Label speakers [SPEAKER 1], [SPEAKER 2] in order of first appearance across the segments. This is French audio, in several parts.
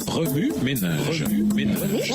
[SPEAKER 1] Remue ménage. Remue ménage.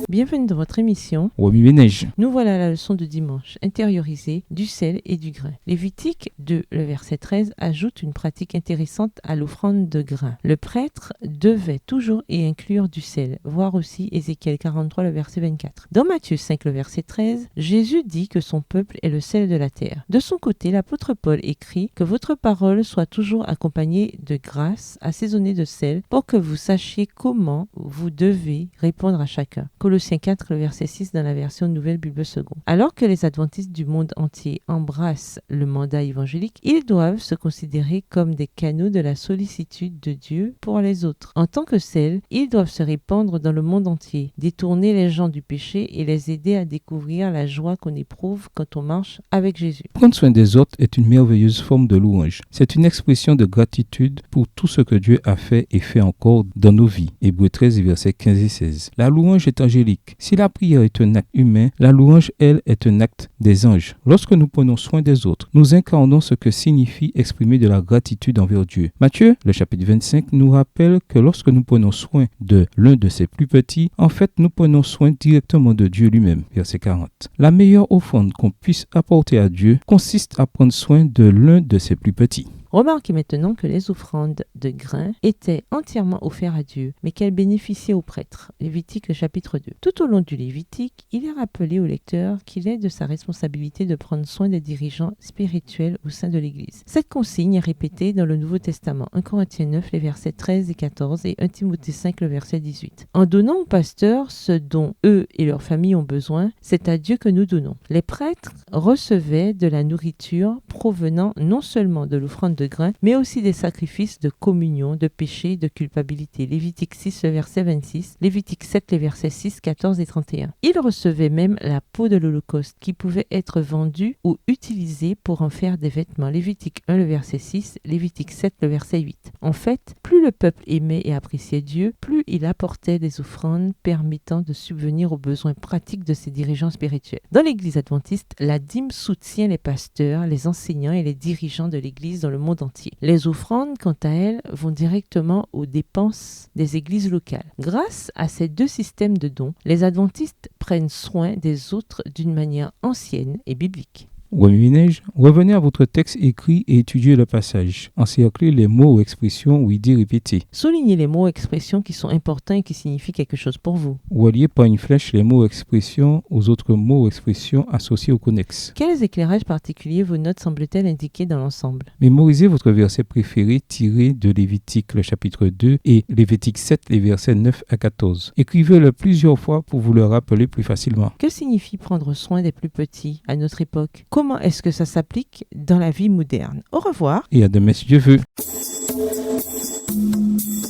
[SPEAKER 2] Bienvenue dans votre émission.
[SPEAKER 3] Remue ménage.
[SPEAKER 2] Nous voilà à la leçon de dimanche, intérioriser du sel et du grain. Lévitique 2, le verset 13, ajoute une pratique intéressante à l'offrande de grain. Le prêtre devait toujours y inclure du sel, voir aussi Ézéchiel 43, le verset 24. Dans Matthieu 5, le verset 13, Jésus dit que son peuple est le sel de la terre. De son côté, l'apôtre Paul écrit que votre parole soit toujours accompagnée de grâce, assaisonnée de sel, pour que vous sachiez comment vous devez répondre à chacun. Colossiens 4, le verset 6 dans la version Nouvelle Bible Seconde. Alors que les adventistes du monde entier embrassent le mandat évangélique, ils doivent se considérer comme des canaux de la sollicitude de Dieu pour les autres. En tant que sel, ils doivent se répandre dans le monde entier, détourner les gens du péché et les aider à découvrir la joie qu'on éprouve quand on marche avec Jésus.
[SPEAKER 3] Prendre soin des autres est une merveilleuse forme de louange. C'est une expression de gratitude pour tout ce que Dieu a fait et fait encore dans nos vies. Hébreux 13, versets 15 et 16. La louange est angélique. Si la prière est un acte humain, la louange, elle, est un acte des anges. Lorsque nous prenons soin des autres, nous incarnons ce que signifie exprimer de la gratitude envers Dieu. Matthieu, le chapitre 25, nous rappelle que lorsque nous prenons soin de l'un de ses plus petits, en fait, nous prenons soin directement de Dieu lui-même. Verset 40. La meilleure offrande qu'on puisse apporter à Dieu consiste à prendre soin de l'un de ses plus petits.
[SPEAKER 2] Remarquez maintenant que les offrandes de grains étaient entièrement offertes à Dieu, mais qu'elles bénéficiaient aux prêtres. Lévitique, le chapitre 2. Tout au long du Lévitique, il est rappelé au lecteur qu'il est de sa responsabilité de prendre soin des dirigeants spirituels au sein de l'Église. Cette consigne est répétée dans le Nouveau Testament, 1 Corinthiens 9, les versets 13 et 14 et 1 Timothée 5, le verset 18. En donnant aux pasteurs ce dont eux et leurs familles ont besoin, c'est à Dieu que nous donnons. Les prêtres recevaient de la nourriture provenant non seulement de l'offrande de grains, mais aussi des sacrifices de communion, de péché, de culpabilité. Lévitique 6, le verset 26, Lévitique 7, les versets 6, 14 et 31. Ils recevaient même la peau de l'Holocauste qui pouvait être vendue ou utilisée pour en faire des vêtements. Lévitique 1, le verset 6, Lévitique 7, le verset 8. En fait, plus le peuple aimait et appréciait Dieu, plus il apportait des offrandes permettant de subvenir aux besoins pratiques de ses dirigeants spirituels. Dans l'Église adventiste, la dîme soutient les pasteurs, les enseignants et les dirigeants de l'Église dans le monde entier. Les offrandes, quant à elles, vont directement aux dépenses des églises locales. Grâce à ces deux systèmes de dons, les adventistes prennent soin des autres d'une manière ancienne et biblique.
[SPEAKER 3] Remue ménage, revenez à votre texte écrit et étudiez le passage. Encerclez les mots ou expressions ou idées répétées.
[SPEAKER 2] Soulignez les mots ou expressions qui sont importants et qui signifient quelque chose pour vous.
[SPEAKER 3] Reliez par une flèche les mots ou expressions aux autres mots ou expressions associés au connexe.
[SPEAKER 2] Quels éclairages particuliers vos notes semblent-elles indiquer dans l'ensemble?
[SPEAKER 3] Mémorisez votre verset préféré tiré de Lévitique, le chapitre 2 et Lévitique 7, les versets 9 à 14. Écrivez-le plusieurs fois pour vous le rappeler plus facilement.
[SPEAKER 2] Que signifie prendre soin des plus petits à notre époque? Comment est-ce que ça s'applique dans la vie moderne? Au revoir.
[SPEAKER 3] Et à demain si Dieu veut.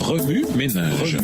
[SPEAKER 1] Remue ménage.